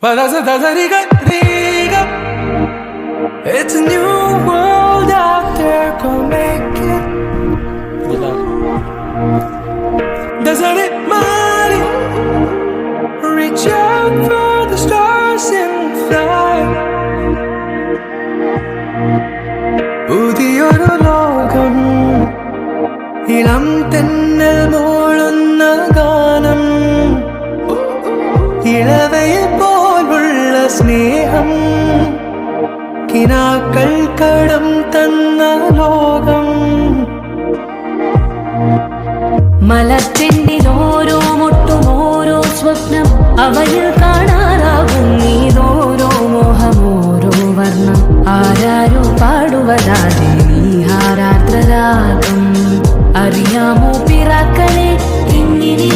It's a new world out there, go make it. Doesn't it money? Reach out for the stars and fly. പുതിയൊരു ലോകം, ഇളം തെന്നൽ മൂളുന്ന ഗാനം, ഇളവയിൽ പോലുള്ള സ്നേഹം, കിനാക്കൾ കടം തന്ന ലോകം. മലത്തിൻ്റെ ഓരോ മുട്ടും ഓരോ സ്വപ്നം, അവയിൽ കാണാറാകും നീതോരോ മോഹം, ഓരോ വർണ്ണം, ആരാരോ പാടുവതാതെ നീഹാരാത്രരാഗം. അറിയാമോ പിറാക്കളെ, ഇങ്ങനെ